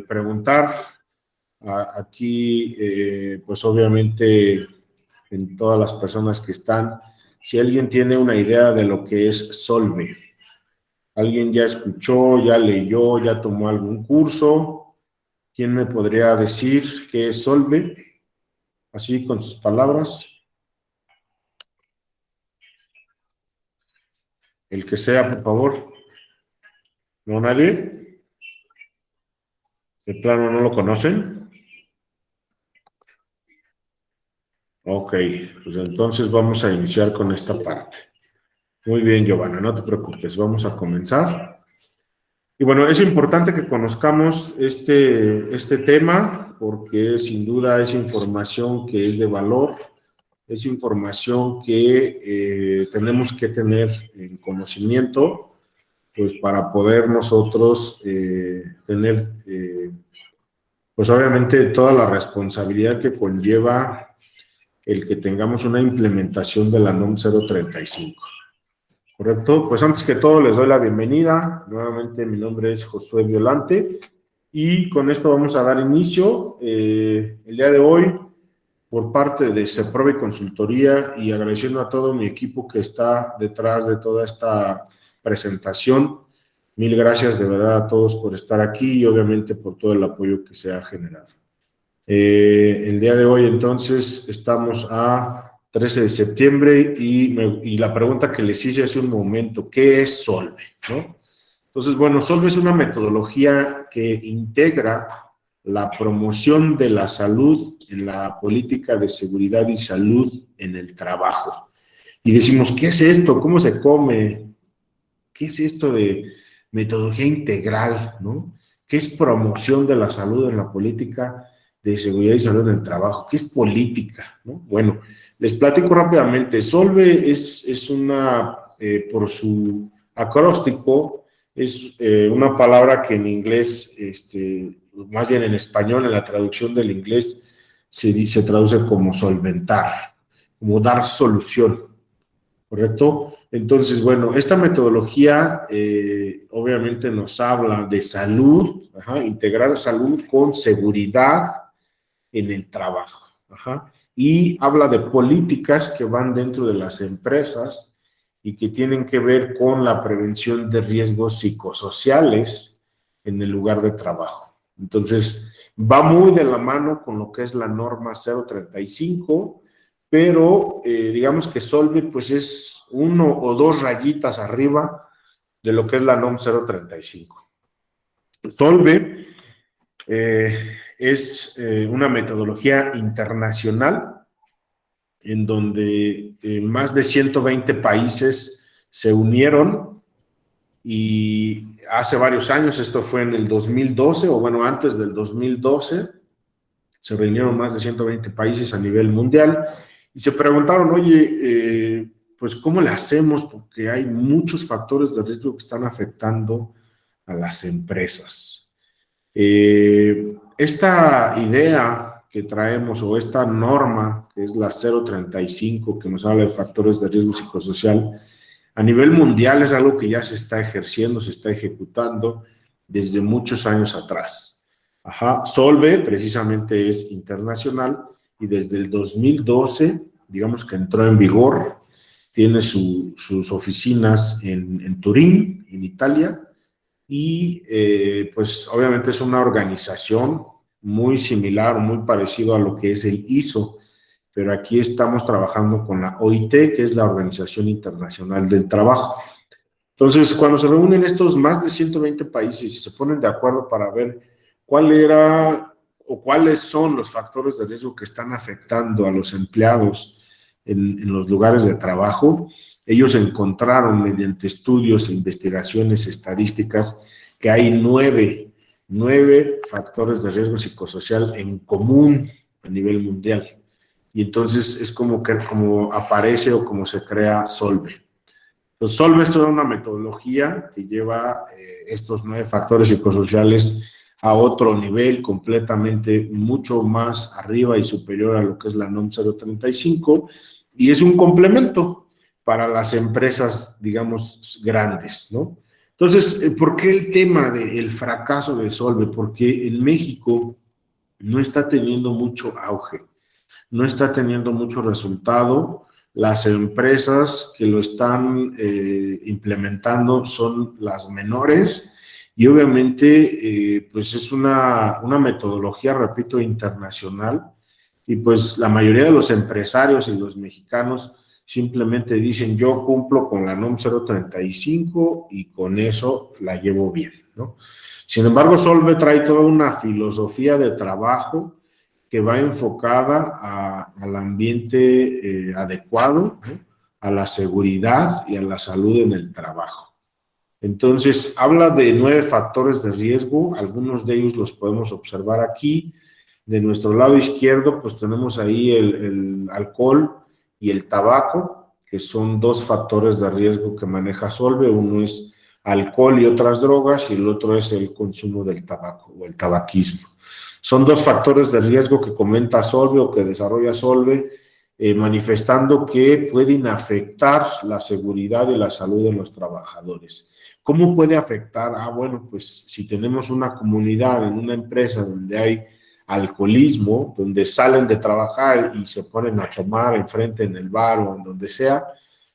preguntar aquí, pues obviamente, en todas las personas que están, si alguien tiene una idea de lo que es Solve. ¿Alguien ya escuchó, ya leyó, ya tomó algún curso? ¿Quién me podría decir qué es Solve? Así, con sus palabras. El que sea, por favor. ¿No, nadie? ¿De plano no lo conocen? Ok, pues entonces vamos a iniciar con esta parte. Muy bien, Giovanna, no te preocupes, vamos a comenzar. Y bueno, es importante que conozcamos este tema porque sin duda es información que es de valor, es información que tenemos que tener en conocimiento, pues para poder nosotros tener, pues obviamente toda la responsabilidad que conlleva el que tengamos una implementación de la NOM 035. ¿Correcto? Pues antes que todo les doy la bienvenida. Nuevamente mi nombre es Josué Violante y con esto vamos a dar inicio el día de hoy por parte de Seprove Consultoría y agradeciendo a todo mi equipo que está detrás de toda esta presentación. Mil gracias de verdad a todos por estar aquí y obviamente por todo el apoyo que se ha generado. El día de hoy entonces estamos a 13 de septiembre y la pregunta que les hice hace un momento, ¿qué es Solve? ¿No? Entonces, bueno, Solve es una metodología que integra la promoción de la salud en la política de seguridad y salud en el trabajo. Y decimos, ¿qué es esto? ¿Cómo se come? ¿Qué es esto de metodología integral? ¿No? ¿Qué es promoción de la salud en la política de seguridad y salud en el trabajo? ¿Qué es política? ¿No? Bueno, les platico rápidamente. Solve es una, por su acróstico, es una palabra que en inglés, más bien en español, en la traducción del inglés, se traduce como solventar, como dar solución, ¿correcto? Entonces, bueno, esta metodología obviamente nos habla de salud, integrar salud con seguridad en el trabajo, y habla de políticas que van dentro de las empresas y que tienen que ver con la prevención de riesgos psicosociales en el lugar de trabajo. Entonces, va muy de la mano con lo que es la norma 035, pero digamos que Solve pues es uno o dos rayitas arriba de lo que es la NOM 035. Solve es una metodología internacional en donde más de 120 países se unieron y hace varios años, esto fue en el 2012, o bueno, antes del 2012, se reunieron más de 120 países a nivel mundial y se preguntaron, oye, pues ¿cómo le hacemos? Porque hay muchos factores de riesgo que están afectando a las empresas. Esta idea que traemos o esta norma, que es la 035, que nos habla de factores de riesgo psicosocial, a nivel mundial es algo que ya se está ejerciendo, se está ejecutando desde muchos años atrás. Solve precisamente es internacional y desde el 2012, digamos que entró en vigor, tiene sus oficinas en Turín, en Italia, y pues obviamente es una organización muy similar, muy parecido a lo que es el ISO, pero aquí estamos trabajando con la OIT, que es la Organización Internacional del Trabajo. Entonces, cuando se reúnen estos más de 120 países y se ponen de acuerdo para ver cuál era o cuáles son los factores de riesgo que están afectando a los empleados en los lugares de trabajo, ellos encontraron mediante estudios e investigaciones estadísticas que hay nueve factores de riesgo psicosocial en común a nivel mundial. Y entonces es como aparece o como se crea Solve. Entonces, Solve es toda una metodología que lleva estos 9 factores psicosociales a otro nivel completamente mucho más arriba y superior a lo que es la NOM 035 y es un complemento para las empresas, digamos, grandes, ¿no? Entonces, ¿por qué el tema del fracaso de Solve? Porque en México no está teniendo mucho auge, no está teniendo mucho resultado. Las empresas que lo están implementando son las menores y obviamente pues es una metodología, repito, internacional y pues la mayoría de los empresarios y los mexicanos simplemente dicen yo cumplo con la NOM 035 y con eso la llevo bien, ¿no? Sin embargo, Solve trae toda una filosofía de trabajo que va enfocada al ambiente adecuado, ¿no? A la seguridad y a la salud en el trabajo. Entonces, habla de 9 factores de riesgo, algunos de ellos los podemos observar aquí. De nuestro lado izquierdo, pues tenemos ahí el alcohol y el tabaco, que son 2 factores de riesgo que maneja Solve. Uno es alcohol y otras drogas y el otro es el consumo del tabaco o el tabaquismo. Son 2 factores de riesgo que comenta Solve o que desarrolla Solve, manifestando que pueden afectar la seguridad y la salud de los trabajadores. ¿Cómo puede afectar? Bueno, pues si tenemos una comunidad en una empresa donde hay alcoholismo, donde salen de trabajar y se ponen a tomar enfrente en el bar o en donde sea,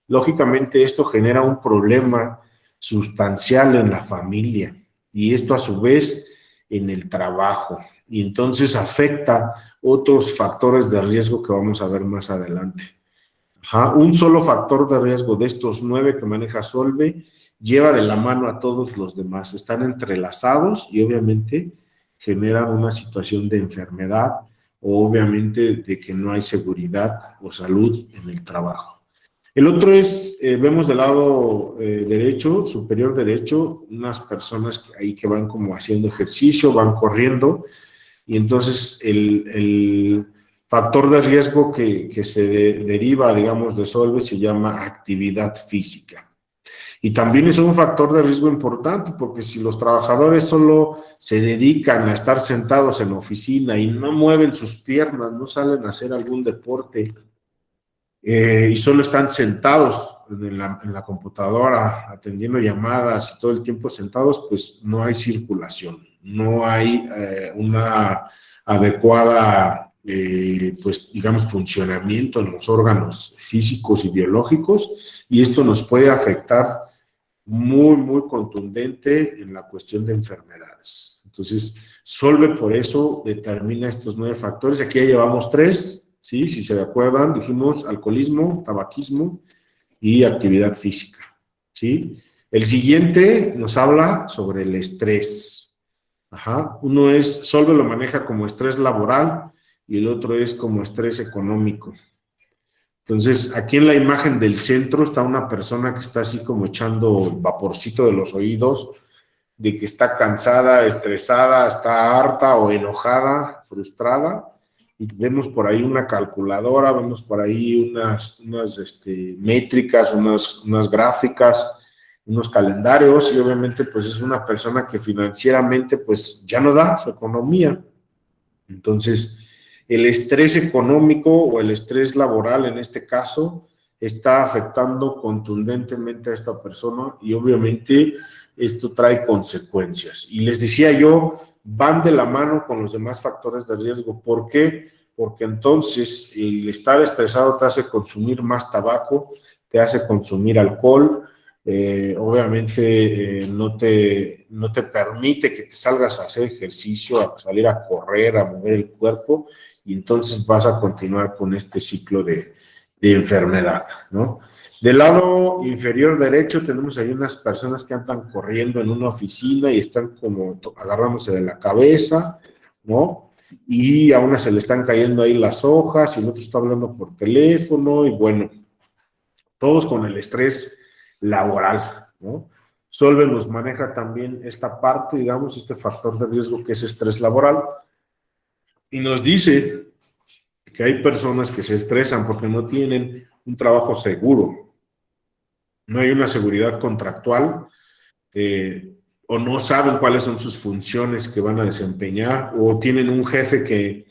lógicamente esto genera un problema sustancial en la familia y esto a su vez en el trabajo y entonces afecta otros factores de riesgo que vamos a ver más adelante. Un solo factor de riesgo de estos 9 que maneja Solve lleva de la mano a todos los demás, están entrelazados y obviamente generan una situación de enfermedad o obviamente de que no hay seguridad o salud en el trabajo. El otro es, vemos del lado derecho, superior derecho, unas personas ahí que van como haciendo ejercicio, van corriendo, y entonces el factor de riesgo que se deriva, digamos, de Solve se llama actividad física. Y también es un factor de riesgo importante, porque si los trabajadores solo se dedican a estar sentados en la oficina y no mueven sus piernas, no salen a hacer algún deporte, y solo están sentados en la computadora atendiendo llamadas y todo el tiempo sentados, pues no hay circulación, no hay una adecuada, pues digamos, funcionamiento en los órganos físicos y biológicos, y esto nos puede afectar muy, muy contundente en la cuestión de enfermedades. Entonces, Solve por eso determina estos 9 factores. Aquí ya llevamos 3, ¿sí? Si se acuerdan, dijimos alcoholismo, tabaquismo y actividad física, ¿sí? El siguiente nos habla sobre el estrés. Uno es, Solve lo maneja como estrés laboral y el otro es como estrés económico. Entonces, aquí en la imagen del centro está una persona que está así como echando vaporcito de los oídos, de que está cansada, estresada, está harta o enojada, frustrada, y vemos por ahí una calculadora, vemos por ahí unas métricas, unas gráficas, unos calendarios, y obviamente pues es una persona que financieramente pues ya no da su economía. Entonces, el estrés económico o el estrés laboral en este caso está afectando contundentemente a esta persona y obviamente esto trae consecuencias. Y les decía yo, van de la mano con los demás factores de riesgo. ¿Por qué? Porque entonces el estar estresado te hace consumir más tabaco, te hace consumir alcohol, obviamente no te permite que te salgas a hacer ejercicio, a salir a correr, a mover el cuerpo, y entonces vas a continuar con este ciclo de enfermedad, ¿no? Del lado inferior derecho tenemos ahí unas personas que andan corriendo en una oficina y están como agarrándose de la cabeza, ¿no? Y a una se le están cayendo ahí las hojas y el otro está hablando por teléfono y bueno, todos con el estrés laboral, ¿no? Solve nos maneja también esta parte, digamos, este factor de riesgo que es estrés laboral y nos dice que hay personas que se estresan porque no tienen un trabajo seguro, no hay una seguridad contractual, o no saben cuáles son sus funciones que van a desempeñar, o tienen un jefe que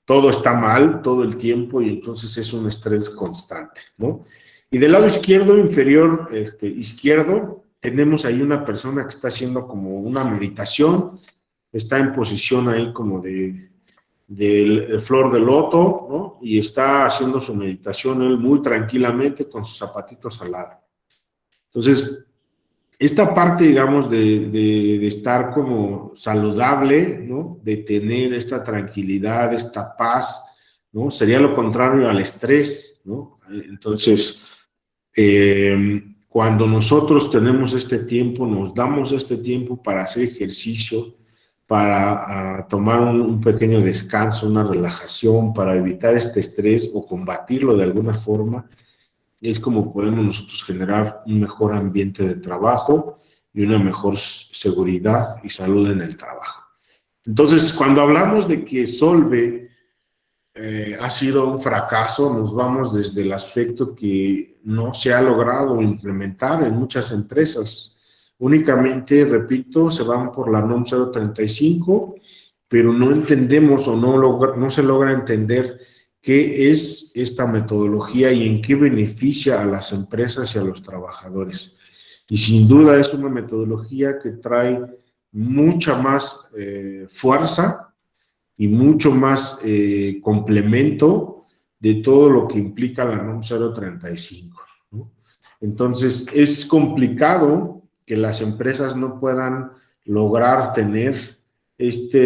todo está mal todo el tiempo y entonces es un estrés constante, ¿no? Y del lado izquierdo, inferior izquierdo, tenemos ahí una persona que está haciendo como una meditación, está en posición ahí como de flor de loto, ¿no? Y está haciendo su meditación él muy tranquilamente con sus zapatitos al lado. Entonces, esta parte, digamos, de estar como saludable, ¿no? De tener esta tranquilidad, esta paz, ¿no? Sería lo contrario al estrés, ¿no? Entonces, cuando nosotros tenemos este tiempo, nos damos este tiempo para hacer ejercicio, para tomar un pequeño descanso, una relajación, para evitar este estrés o combatirlo de alguna forma, es como podemos nosotros generar un mejor ambiente de trabajo y una mejor seguridad y salud en el trabajo. Entonces, cuando hablamos de que Solve ha sido un fracaso, nos vamos desde el aspecto que no se ha logrado implementar en muchas empresas. Únicamente, repito, se van por la NOM 035, pero no entendemos o no se logra entender qué es esta metodología y en qué beneficia a las empresas y a los trabajadores. Y sin duda es una metodología que trae mucha más fuerza y mucho más complemento de todo lo que implica la NOM 035, ¿no? Entonces, es complicado que las empresas no puedan lograr tener esta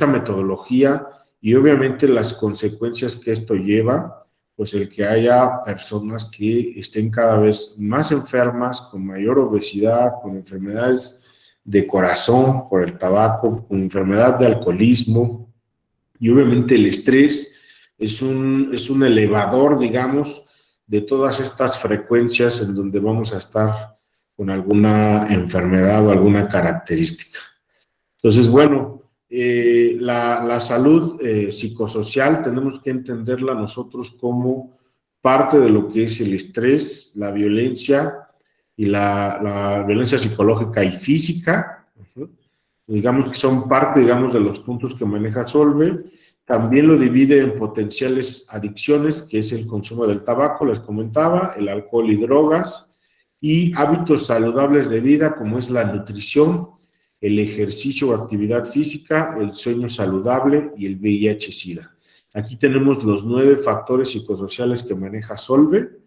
metodología y obviamente las consecuencias que esto lleva, pues el que haya personas que estén cada vez más enfermas, con mayor obesidad, con enfermedades de corazón por el tabaco, con enfermedad de alcoholismo, y obviamente el estrés es un elevador, digamos, de todas estas frecuencias en donde vamos a estar con alguna enfermedad o alguna característica. Entonces, bueno, la salud psicosocial tenemos que entenderla nosotros como parte de lo que es el estrés, la violencia y la violencia psicológica y física. Digamos que son parte, digamos, de los puntos que maneja Solve. También lo divide en potenciales adicciones, que es el consumo del tabaco, les comentaba, el alcohol y drogas, y hábitos saludables de vida, como es la nutrición, el ejercicio o actividad física, el sueño saludable y el VIH-Sida. Aquí tenemos los 9 factores psicosociales que maneja Solve.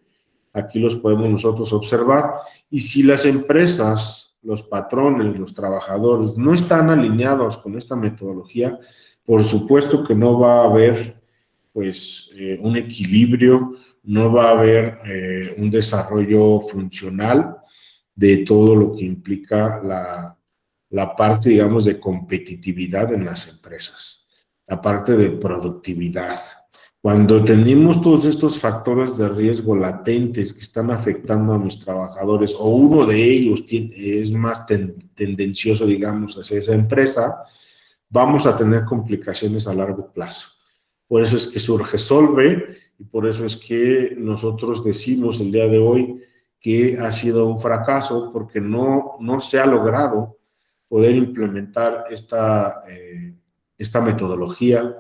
Aquí los podemos nosotros observar. Y si las empresas, los patrones, los trabajadores no están alineados con esta metodología, por supuesto que no va a haber pues un equilibrio, no va a haber un desarrollo funcional de todo lo que implica la parte, digamos, de competitividad en las empresas, la parte de productividad. Cuando tenemos todos estos factores de riesgo latentes que están afectando a mis trabajadores, o uno de ellos es más tendencioso, digamos, hacia esa empresa, vamos a tener complicaciones a largo plazo. Por eso es que surge Solve y por eso es que nosotros decimos el día de hoy que ha sido un fracaso porque no se ha logrado poder implementar esta metodología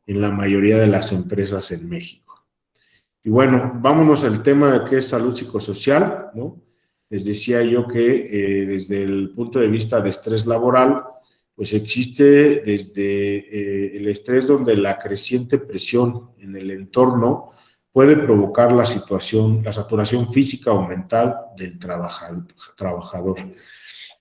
en la mayoría de las empresas en México. Y bueno, vámonos al tema de qué es salud psicosocial, ¿no? Les decía yo que desde el punto de vista de estrés laboral, pues existe desde el estrés donde la creciente presión en el entorno puede provocar la saturación física o mental del trabajador,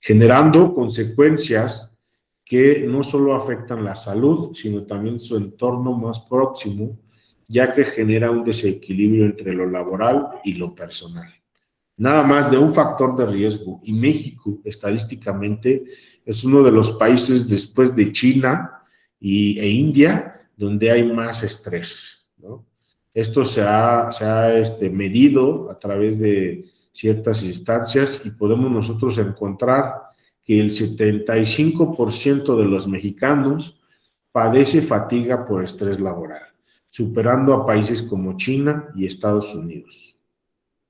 generando consecuencias que no solo afectan la salud, sino también su entorno más próximo, ya que genera un desequilibrio entre lo laboral y lo personal. Nada más de un factor de riesgo, y México, estadísticamente, es uno de los países después de China e India donde hay más estrés, ¿no? Esto se ha medido a través de ciertas instancias y podemos nosotros encontrar que el 75% de los mexicanos padece fatiga por estrés laboral, superando a países como China y Estados Unidos.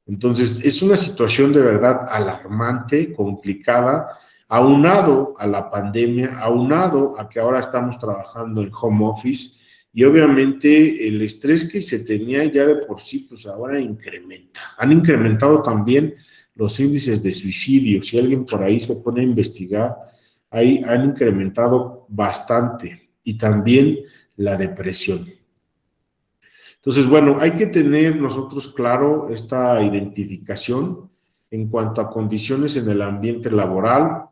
Entonces, es una situación de verdad alarmante, complicada, aunado a la pandemia, aunado a que ahora estamos trabajando en home office y obviamente el estrés que se tenía ya de por sí, pues ahora incrementa. Han incrementado también los índices de suicidio, si alguien por ahí se pone a investigar, ahí han incrementado bastante, y también la depresión. Entonces, bueno, hay que tener nosotros claro esta identificación en cuanto a condiciones en el ambiente laboral,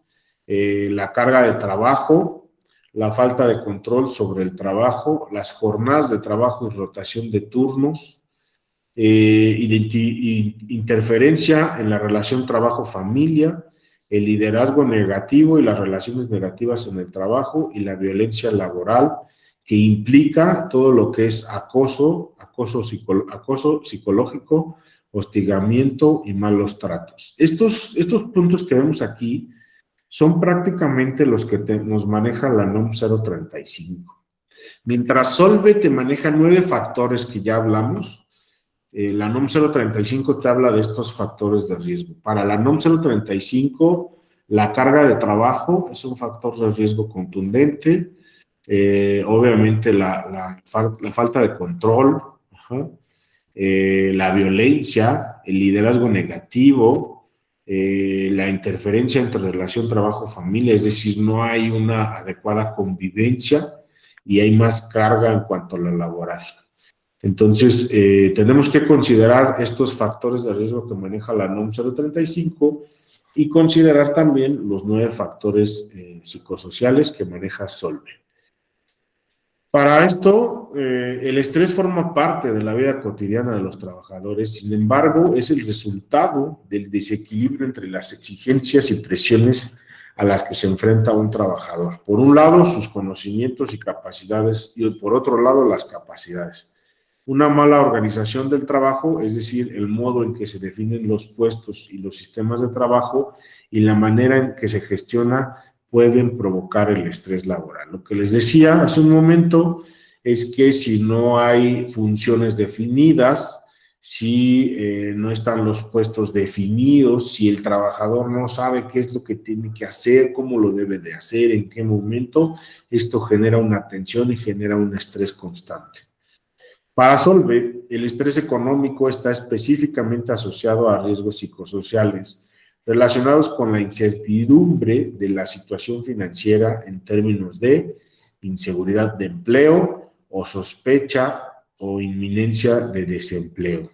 la carga de trabajo, la falta de control sobre el trabajo, las jornadas de trabajo y rotación de turnos, interferencia en la relación trabajo-familia, el liderazgo negativo y las relaciones negativas en el trabajo y la violencia laboral, que implica todo lo que es acoso psicológico, hostigamiento y malos tratos. Estos puntos que vemos aquí son prácticamente los que nos maneja la NOM 035. Mientras Solve te maneja 9 factores que ya hablamos, la NOM 035 te habla de estos factores de riesgo. Para la NOM 035, la carga de trabajo es un factor de riesgo contundente. Obviamente la falta de control, la violencia, el liderazgo negativo, la interferencia entre relación trabajo-familia, es decir, no hay una adecuada convivencia y hay más carga en cuanto a lo laboral. Entonces, tenemos que considerar estos factores de riesgo que maneja la NOM 035 y considerar también los 9 factores psicosociales que maneja Solve. Para esto, el estrés forma parte de la vida cotidiana de los trabajadores, sin embargo, es el resultado del desequilibrio entre las exigencias y presiones a las que se enfrenta un trabajador. Por un lado, sus conocimientos y capacidades, y por otro lado, las capacidades. Una mala organización del trabajo, es decir, el modo en que se definen los puestos y los sistemas de trabajo y la manera en que se gestiona, pueden provocar el estrés laboral. Lo que les decía hace un momento es que si no hay funciones definidas, si no están los puestos definidos, si el trabajador no sabe qué es lo que tiene que hacer, cómo lo debe de hacer, en qué momento, esto genera una tensión y genera un estrés constante. Para Solve, el estrés económico está específicamente asociado a riesgos psicosociales relacionados con la incertidumbre de la situación financiera en términos de inseguridad de empleo o sospecha o inminencia de desempleo.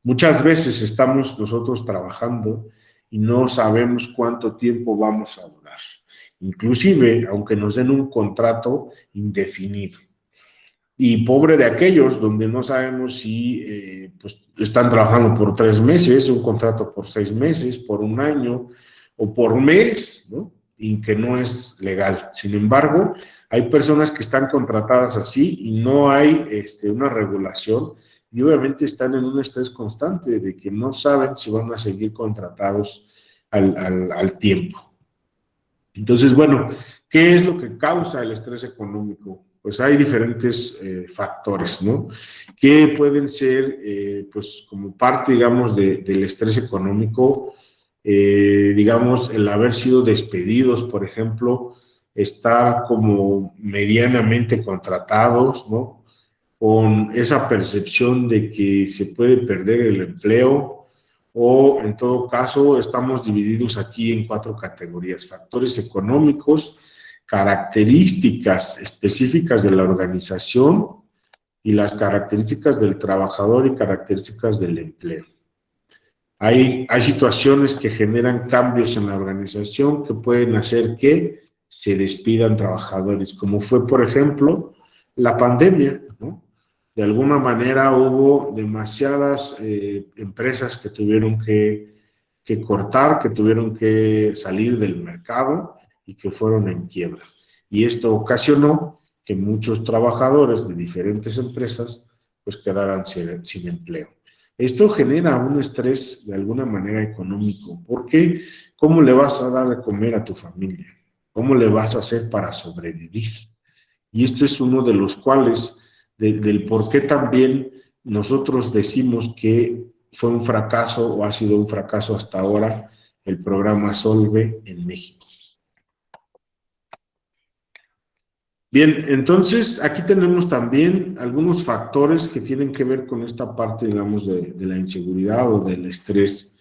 Muchas veces estamos nosotros trabajando y no sabemos cuánto tiempo vamos a durar, inclusive aunque nos den un contrato indefinido. Y pobre de aquellos donde no sabemos si pues están trabajando por 3 meses, un contrato por 6 meses, por 1 año o por mes, ¿no? Y que no es legal. Sin embargo, hay personas que están contratadas así y no hay una regulación y obviamente están en un estrés constante de que no saben si van a seguir contratados al tiempo. Entonces, bueno, ¿qué es lo que causa el estrés económico? Pues hay diferentes factores, ¿no? Que pueden ser, pues, como parte, digamos, del estrés económico, digamos, el haber sido despedidos, por ejemplo, estar como medianamente contratados, ¿no? Con esa percepción de que se puede perder el empleo, o en todo caso estamos divididos aquí en 4 categorías: factores económicos, características específicas de la organización y las características del trabajador y características del empleo. Hay situaciones que generan cambios en la organización que pueden hacer que se despidan trabajadores, como fue, por ejemplo, la pandemia, ¿no? De alguna manera hubo demasiadas empresas que tuvieron que cortar, que tuvieron que salir del mercado y que fueron en quiebra. Y esto ocasionó que muchos trabajadores de diferentes empresas pues quedaran sin empleo. Esto genera un estrés de alguna manera económico, porque ¿cómo le vas a dar de comer a tu familia? ¿Cómo le vas a hacer para sobrevivir? Y esto es uno de los cuales, del por qué también nosotros decimos que fue un fracaso o ha sido un fracaso hasta ahora el programa Solve en México. Bien, entonces aquí tenemos también algunos factores que tienen que ver con esta parte, digamos, de la inseguridad o del estrés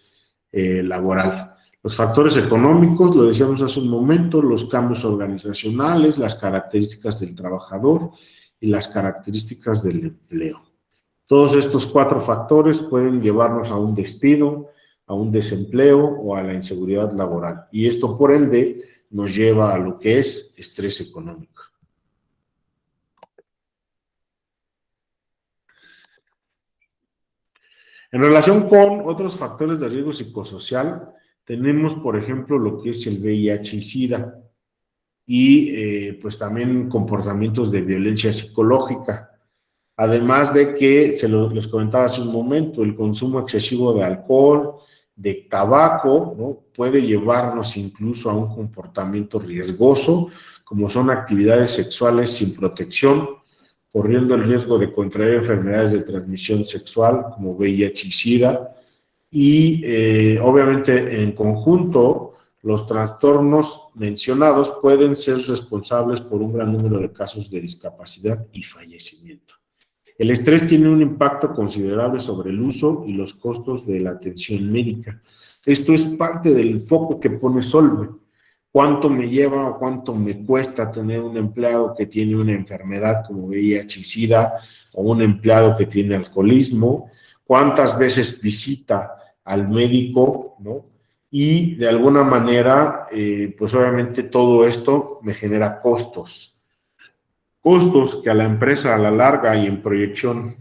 laboral. Los factores económicos, lo decíamos hace un momento, los cambios organizacionales, las características del trabajador y las características del empleo. Todos estos 4 factores pueden llevarnos a un despido, a un desempleo o a la inseguridad laboral. Y esto, por ende, nos lleva a lo que es estrés económico. En relación con otros factores de riesgo psicosocial, tenemos, por ejemplo, lo que es el VIH y SIDA y pues también comportamientos de violencia psicológica. Además de que, les comentaba hace un momento, el consumo excesivo de alcohol, de tabaco, ¿no? Puede llevarnos incluso a un comportamiento riesgoso, como son actividades sexuales sin protección, corriendo el riesgo de contraer enfermedades de transmisión sexual, como VIH y SIDA, y obviamente en conjunto, los trastornos mencionados pueden ser responsables por un gran número de casos de discapacidad y fallecimiento. El estrés tiene un impacto considerable sobre el uso y los costos de la atención médica. Esto es parte del foco que pone Solve. ¿Cuánto me lleva o cuánto me cuesta tener un empleado que tiene una enfermedad como VIH y SIDA o un empleado que tiene alcoholismo? ¿Cuántas veces visita al médico, ¿no? Y de alguna manera, pues obviamente todo esto me genera costos que a la empresa a la larga y en proyección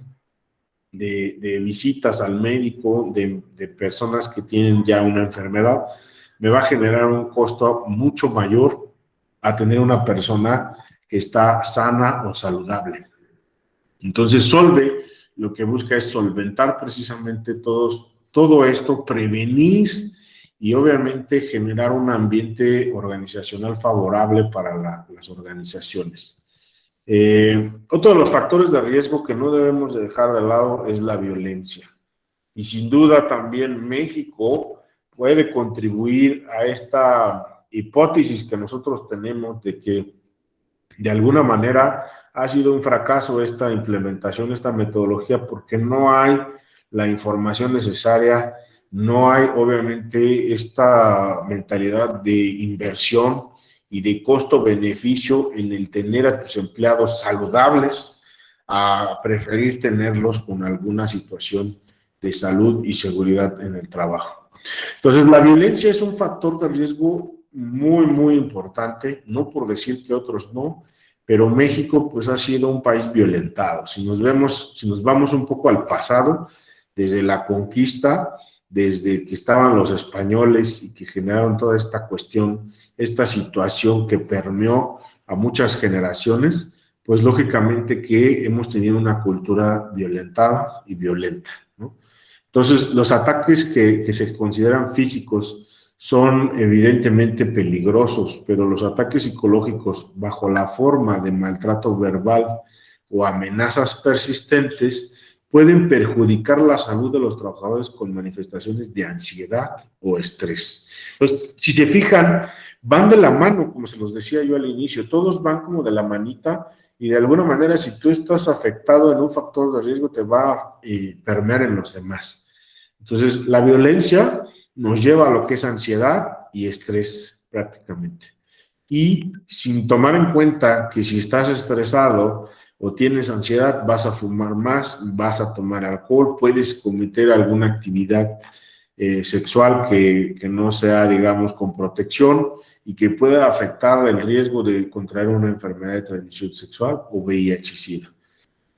de visitas al médico, de personas que tienen ya una enfermedad, me va a generar un costo mucho mayor a tener una persona que está sana o saludable. Entonces, Solve lo que busca es solventar precisamente todo esto, prevenir y obviamente generar un ambiente organizacional favorable para las organizaciones. Otro de los factores de riesgo que no debemos de dejar de lado es la violencia. Y sin duda también México puede contribuir a esta hipótesis que nosotros tenemos de que de alguna manera ha sido un fracaso esta implementación, esta metodología, porque no hay la información necesaria, no hay obviamente esta mentalidad de inversión y de costo-beneficio en el tener a tus empleados saludables, a preferir tenerlos con alguna situación de salud y seguridad en el trabajo. Entonces, la violencia es un factor de riesgo muy, muy importante, no por decir que otros no, pero México pues ha sido un país violentado. Si nos vamos un poco al pasado, desde la conquista, desde que estaban los españoles y que generaron toda esta cuestión, esta situación que permeó a muchas generaciones, pues lógicamente que hemos tenido una cultura violentada y violenta, ¿no? Entonces, los ataques que se consideran físicos son evidentemente peligrosos, pero los ataques psicológicos bajo la forma de maltrato verbal o amenazas persistentes pueden perjudicar la salud de los trabajadores con manifestaciones de ansiedad o estrés. Entonces, si se fijan, van de la mano, como se los decía yo al inicio, todos van como de la manita y de alguna manera si tú estás afectado en un factor de riesgo te va a permear en los demás. Entonces, la violencia nos lleva a lo que es ansiedad y estrés prácticamente. Y sin tomar en cuenta que si estás estresado o tienes ansiedad, vas a fumar más, vas a tomar alcohol, puedes cometer alguna actividad sexual que no sea, digamos, con protección y que pueda afectar el riesgo de contraer una enfermedad de transmisión sexual o VIH-Sida.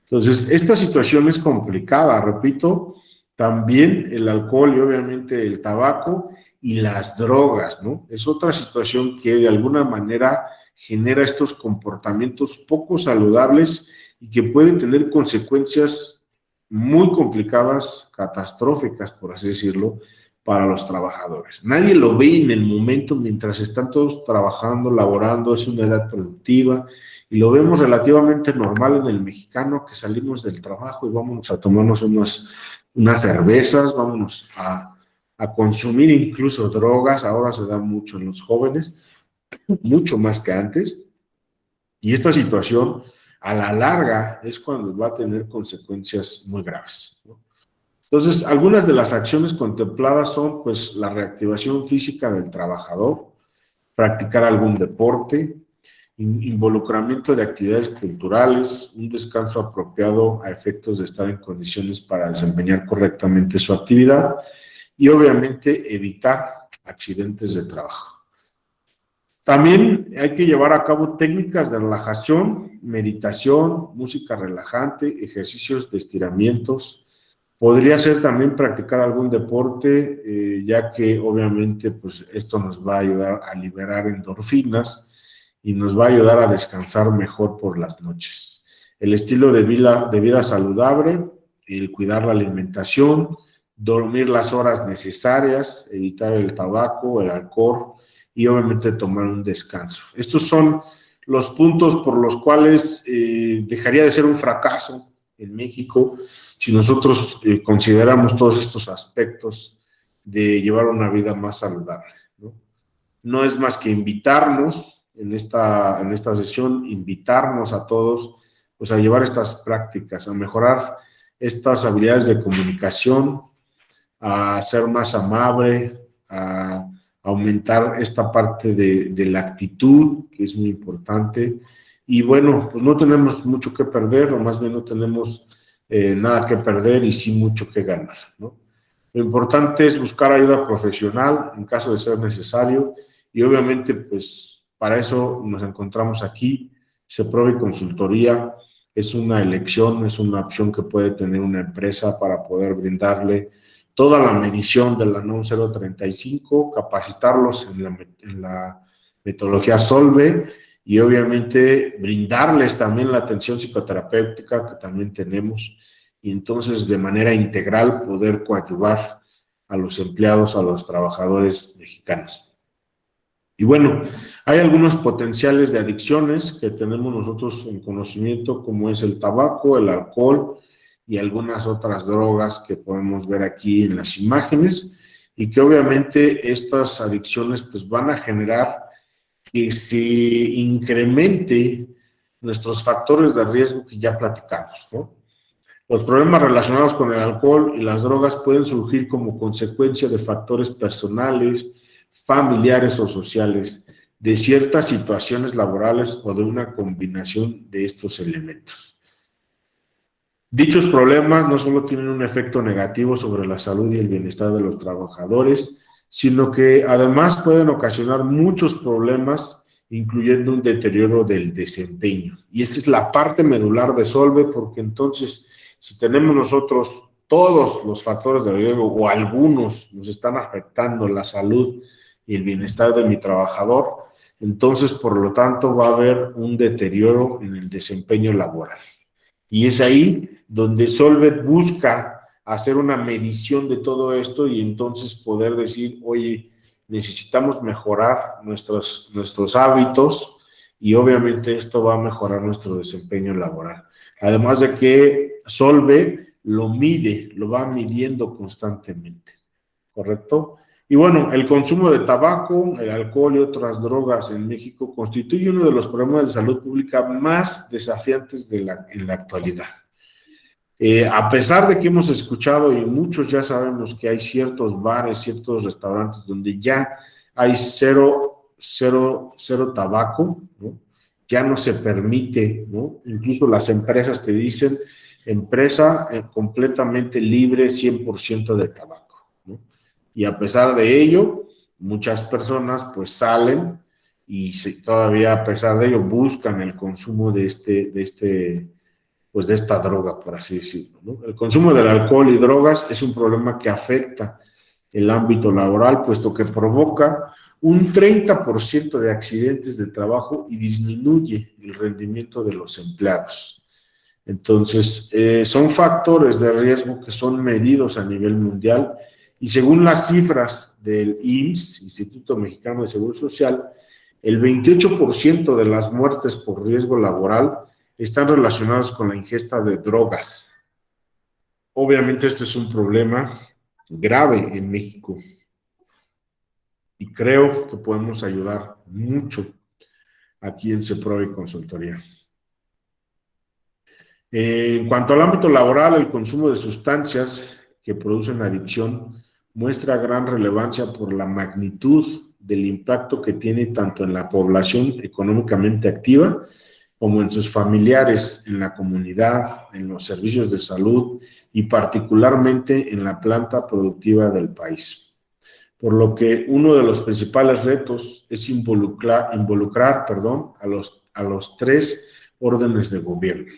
Entonces, esta situación es complicada, repito, también el alcohol y obviamente el tabaco y las drogas, ¿no? Es otra situación que de alguna manera genera estos comportamientos poco saludables y que pueden tener consecuencias muy complicadas, catastróficas, por así decirlo, para los trabajadores. Nadie lo ve en el momento mientras están todos trabajando, laborando, es una edad productiva, y lo vemos relativamente normal en el mexicano que salimos del trabajo y vámonos a tomarnos unas cervezas, vámonos a consumir incluso drogas, ahora se da mucho en los jóvenes, mucho más que antes, y esta situación a la larga es cuando va a tener consecuencias muy graves, ¿no? Entonces, algunas de las acciones contempladas son, pues, la reactivación física del trabajador, practicar algún deporte, involucramiento de actividades culturales, un descanso apropiado a efectos de estar en condiciones para desempeñar correctamente su actividad y obviamente evitar accidentes de trabajo. También hay que llevar a cabo técnicas de relajación, meditación, música relajante, ejercicios de estiramientos. Podría ser también practicar algún deporte, ya que obviamente pues esto nos va a ayudar a liberar endorfinas y nos va a ayudar a descansar mejor por las noches. El estilo de vida saludable, el cuidar la alimentación, dormir las horas necesarias, evitar el tabaco, el alcohol y obviamente tomar un descanso. Estos son los puntos por los cuales dejaría de ser un fracaso en México si nosotros consideramos todos estos aspectos de llevar una vida más saludable, ¿no? No es más que invitarnos en esta sesión, invitarnos a todos pues, a llevar estas prácticas, a mejorar estas habilidades de comunicación, a ser más amable, a aumentar esta parte de la actitud, que es muy importante. Y bueno, pues no tenemos mucho que perder, o más bien no tenemos nada que perder y sí mucho que ganar, ¿no? Lo importante es buscar ayuda profesional en caso de ser necesario y obviamente pues para eso nos encontramos aquí. CEPROVI Consultoría es una elección, es una opción que puede tener una empresa para poder brindarle toda la medición de la NOM 035, capacitarlos en la metodología SOLVE y obviamente brindarles también la atención psicoterapéutica que también tenemos y entonces de manera integral poder coadyuvar a los empleados, a los trabajadores mexicanos. Y bueno, hay algunos potenciales de adicciones que tenemos nosotros en conocimiento, como es el tabaco, el alcohol y algunas otras drogas que podemos ver aquí en las imágenes y que obviamente estas adicciones pues van a generar que se incremente nuestros factores de riesgo que ya platicamos, ¿no? Los problemas relacionados con el alcohol y las drogas pueden surgir como consecuencia de factores personales, familiares o sociales, de ciertas situaciones laborales o de una combinación de estos elementos. Dichos problemas no solo tienen un efecto negativo sobre la salud y el bienestar de los trabajadores, sino que además pueden ocasionar muchos problemas, incluyendo un deterioro del desempeño. Y esta es la parte medular de Solve, porque entonces, si tenemos nosotros todos los factores de riesgo o algunos nos están afectando la salud y el bienestar de mi trabajador, entonces, por lo tanto, va a haber un deterioro en el desempeño laboral. Y es ahí donde Solvet busca hacer una medición de todo esto y entonces poder decir, oye, necesitamos mejorar nuestros hábitos y obviamente esto va a mejorar nuestro desempeño laboral. Además de que Solve lo mide, lo va midiendo constantemente, ¿correcto? Y bueno, el consumo de tabaco, el alcohol y otras drogas en México constituye uno de los problemas de salud pública más desafiantes en la actualidad. A pesar de que hemos escuchado y muchos ya sabemos que hay ciertos bares, ciertos restaurantes donde ya hay cero tabaco, ¿no? Ya no se permite, ¿no? Incluso las empresas te dicen, empresa completamente libre 100% de tabaco, ¿no? Y a pesar de ello, muchas personas pues salen y todavía a pesar de ello buscan el consumo de esta droga, por así decirlo, ¿no? El consumo del alcohol y drogas es un problema que afecta el ámbito laboral, puesto que provoca un 30% de accidentes de trabajo y disminuye el rendimiento de los empleados. Entonces, son factores de riesgo que son medidos a nivel mundial y según las cifras del IMSS, Instituto Mexicano de Seguro Social, el 28% de las muertes por riesgo laboral están relacionadas con la ingesta de drogas. Obviamente este es un problema grave en México y creo que podemos ayudar mucho aquí en CEPROVI Consultoría. En cuanto al ámbito laboral, el consumo de sustancias que producen adicción muestra gran relevancia por la magnitud del impacto que tiene tanto en la población económicamente activa como en sus familiares, en la comunidad, en los servicios de salud y particularmente en la planta productiva del país. Por lo que uno de los principales retos es involucrar a los tres órdenes de gobierno.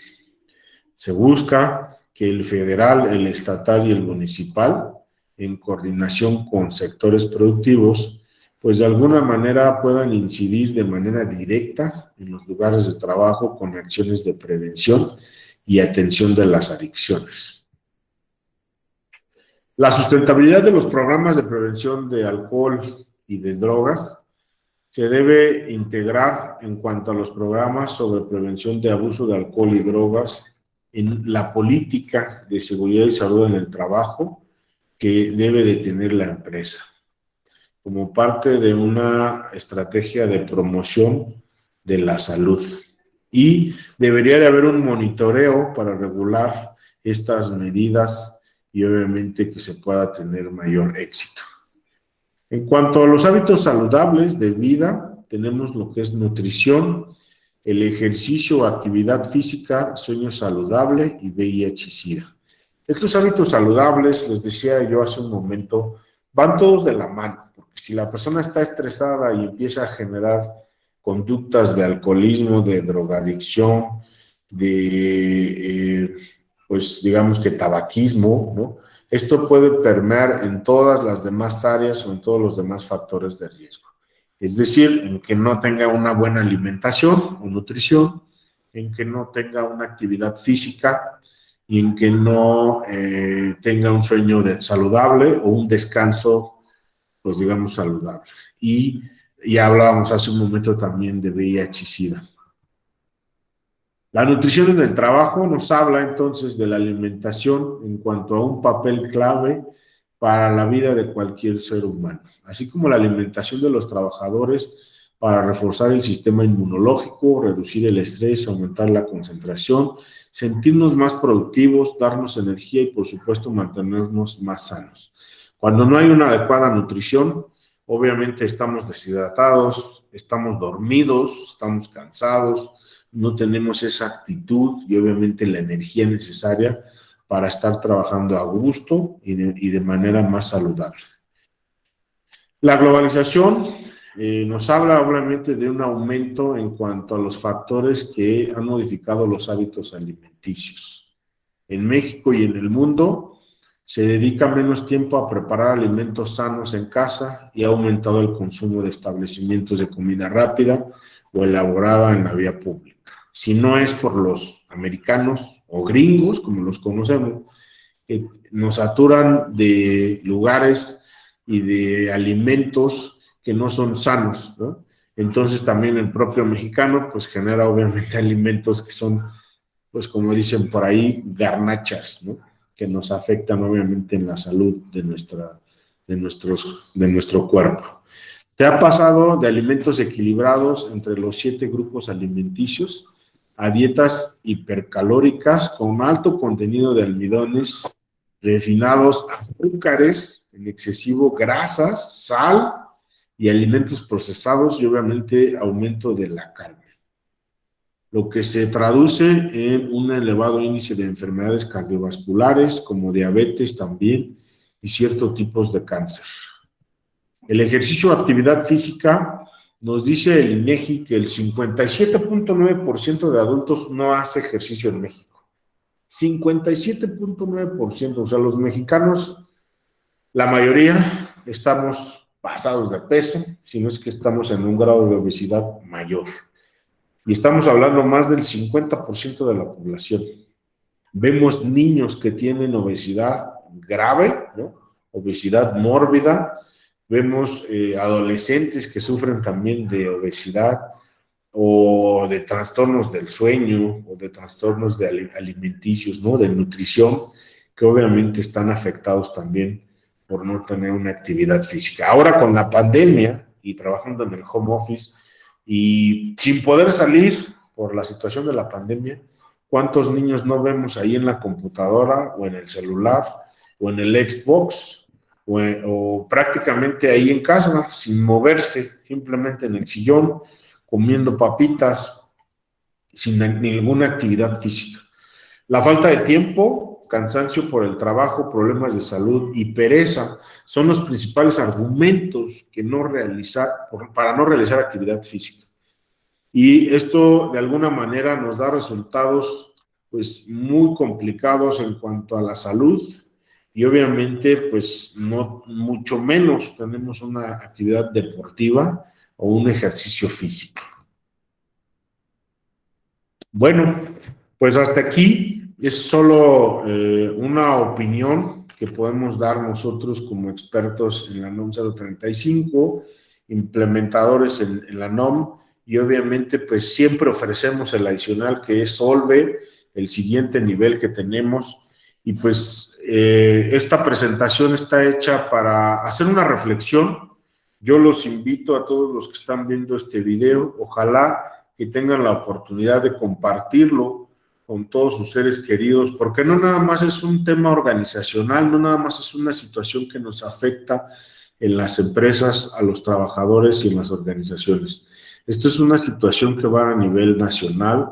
Se busca que el federal, el estatal y el municipal, en coordinación con sectores productivos, pues de alguna manera puedan incidir de manera directa en los lugares de trabajo con acciones de prevención y atención de las adicciones. La sustentabilidad de los programas de prevención de alcohol y de drogas se debe integrar en cuanto a los programas sobre prevención de abuso de alcohol y drogas en la política de seguridad y salud en el trabajo que debe de tener la empresa, como parte de una estrategia de promoción de la salud. Y debería de haber un monitoreo para regular estas medidas y obviamente que se pueda tener mayor éxito. En cuanto a los hábitos saludables de vida, tenemos lo que es nutrición, el ejercicio, actividad física, sueño saludable y VIH-Sida. Estos hábitos saludables, les decía yo hace un momento, van todos de la mano, porque si la persona está estresada y empieza a generar conductas de alcoholismo, de drogadicción, pues digamos que tabaquismo, ¿no? Esto puede permear en todas las demás áreas o en todos los demás factores de riesgo. Es decir, en que no tenga una buena alimentación o nutrición, en que no tenga una actividad física y en que no tenga un sueño saludable o un descanso, pues digamos, saludable. Y hablábamos hace un momento también de VIH-Sida. La nutrición en el trabajo nos habla entonces de la alimentación en cuanto a un papel clave para la vida de cualquier ser humano, así como la alimentación de los trabajadores para reforzar el sistema inmunológico, reducir el estrés, aumentar la concentración, sentirnos más productivos, darnos energía y por supuesto mantenernos más sanos. Cuando no hay una adecuada nutrición, obviamente estamos deshidratados, estamos dormidos, estamos cansados, no tenemos esa actitud y obviamente la energía necesaria para estar trabajando a gusto y de manera más saludable. La globalización nos habla obviamente de un aumento en cuanto a los factores que han modificado los hábitos alimenticios. En México y en el mundo se dedica menos tiempo a preparar alimentos sanos en casa y ha aumentado el consumo de establecimientos de comida rápida o elaborada en la vía pública. Si no es por los americanos o gringos, como los conocemos, que nos saturan de lugares y de alimentos que no son sanos, ¿no? Entonces también el propio mexicano pues genera obviamente alimentos que son, pues como dicen por ahí, garnachas, ¿no? Que nos afectan obviamente en la salud de nuestro cuerpo. ¿Te ha pasado de alimentos equilibrados entre los 7 grupos alimenticios a dietas hipercalóricas con alto contenido de almidones, refinados, azúcares, en excesivo grasas, sal y alimentos procesados y obviamente aumento de la carne? Lo que se traduce en un elevado índice de enfermedades cardiovasculares como diabetes también y ciertos tipos de cáncer. El ejercicio o actividad física, nos dice el INEGI que el 57.9% de adultos no hace ejercicio en México. 57.9%, o sea, los mexicanos, la mayoría, estamos pasados de peso, si no es que estamos en un grado de obesidad mayor. Y estamos hablando más del 50% de la población. Vemos niños que tienen obesidad grave, ¿no? Obesidad mórbida. Vemos adolescentes que sufren también de obesidad o de trastornos del sueño o de trastornos alimenticios, ¿no? De nutrición, que obviamente están afectados también por no tener una actividad física. Ahora con la pandemia y trabajando en el home office y sin poder salir por la situación de la pandemia, ¿cuántos niños no vemos ahí en la computadora o en el celular o en el Xbox o prácticamente ahí en casa, sin moverse, simplemente en el sillón, comiendo papitas, sin ninguna actividad física. La falta de tiempo, cansancio por el trabajo, problemas de salud y pereza son los principales argumentos para no realizar actividad física. Y esto de alguna manera nos da resultados pues muy complicados en cuanto a la salud y obviamente pues no mucho menos tenemos una actividad deportiva o un ejercicio físico. Bueno, pues hasta aquí es solo una opinión que podemos dar nosotros como expertos en la NOM 035, implementadores en la NOM, y obviamente pues siempre ofrecemos el adicional que es Solve, el siguiente nivel que tenemos, y pues esta presentación está hecha para hacer una reflexión. Yo los invito a todos los que están viendo este video, ojalá que tengan la oportunidad de compartirlo con todos sus seres queridos, porque no nada más es un tema organizacional, no nada más es una situación que nos afecta en las empresas, a los trabajadores y en las organizaciones. Esto es una situación que va a nivel nacional,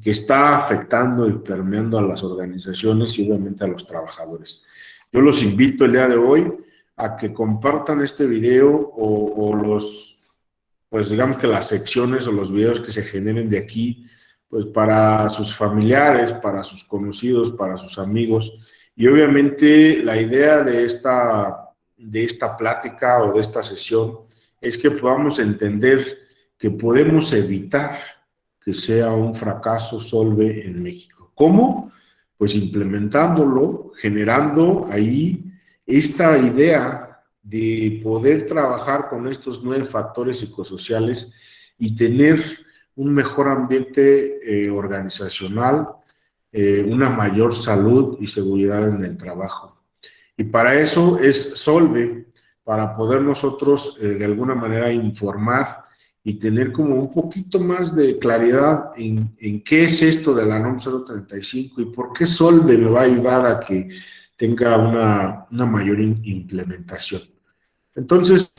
que está afectando y permeando a las organizaciones y obviamente a los trabajadores. Yo los invito el día de hoy a que compartan este video o los, pues digamos que las secciones o los videos que se generen de aquí, pues para sus familiares, para sus conocidos, para sus amigos. Y obviamente la idea de esta plática o de esta sesión es que podamos entender que podemos evitar que sea un fracaso Solve en México. ¿Cómo? Pues implementándolo, generando ahí esta idea de poder trabajar con estos 9 factores psicosociales y tener un mejor ambiente organizacional, una mayor salud y seguridad en el trabajo. Y para eso es Solve, para poder nosotros de alguna manera informar y tener como un poquito más de claridad en qué es esto de la NOM 035 y por qué Solve me va a ayudar a que tenga una mayor implementación. Entonces,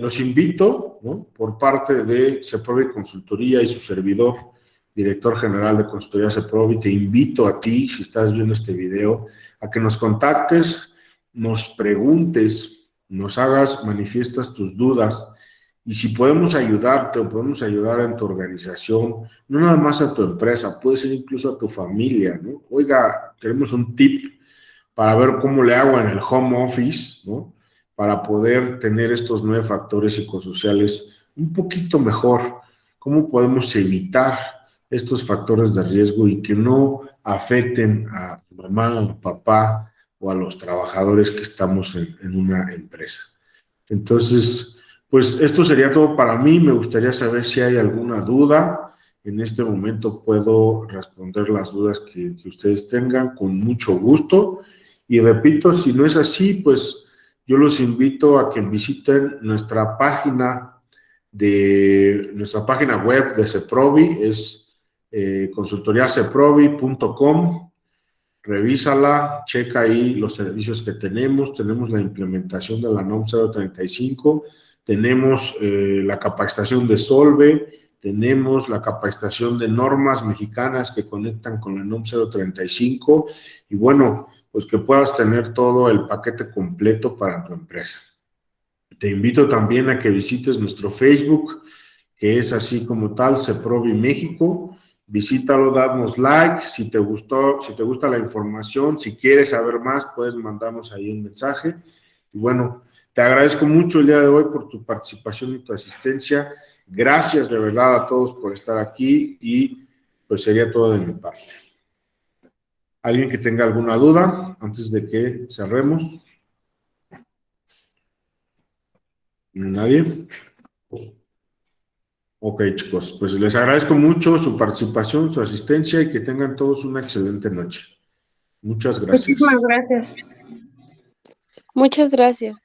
los invito, ¿no?, por parte de CEPROVI Consultoría y su servidor, director general de Consultoría CEPROVI, te invito a ti, si estás viendo este video, a que nos contactes, nos preguntes, nos hagas, manifiestas tus dudas, y si podemos ayudarte o podemos ayudar en tu organización, no nada más a tu empresa, puede ser incluso a tu familia, ¿no? Oiga, queremos un tip para ver cómo le hago en el home office, ¿no?, para poder tener estos 9 factores psicosociales un poquito mejor. ¿Cómo podemos evitar estos factores de riesgo y que no afecten a mamá, a papá o a los trabajadores que estamos en una empresa? Entonces, pues esto sería todo para mí. Me gustaría saber si hay alguna duda. En este momento puedo responder las dudas que ustedes tengan con mucho gusto. Y repito, si no es así, pues yo los invito a que visiten nuestra página web de CEPROVI, es consultoriaceprovi.com. Revísala, checa ahí los servicios que tenemos la implementación de la NOM 035, tenemos la capacitación de Solve, tenemos la capacitación de normas mexicanas que conectan con la NOM 035 y bueno, pues que puedas tener todo el paquete completo para tu empresa. Te invito también a que visites nuestro Facebook, que es así como tal, CEPROVI México. Visítalo, danos like, si te gusta la información, si quieres saber más, puedes mandarnos ahí un mensaje. Y bueno, te agradezco mucho el día de hoy por tu participación y tu asistencia. Gracias de verdad a todos por estar aquí y pues sería todo de mi parte. ¿Alguien que tenga alguna duda antes de que cerremos? ¿Nadie? Ok, chicos, pues les agradezco mucho su participación, su asistencia y que tengan todos una excelente noche. Muchas gracias. Muchísimas gracias. Muchas gracias.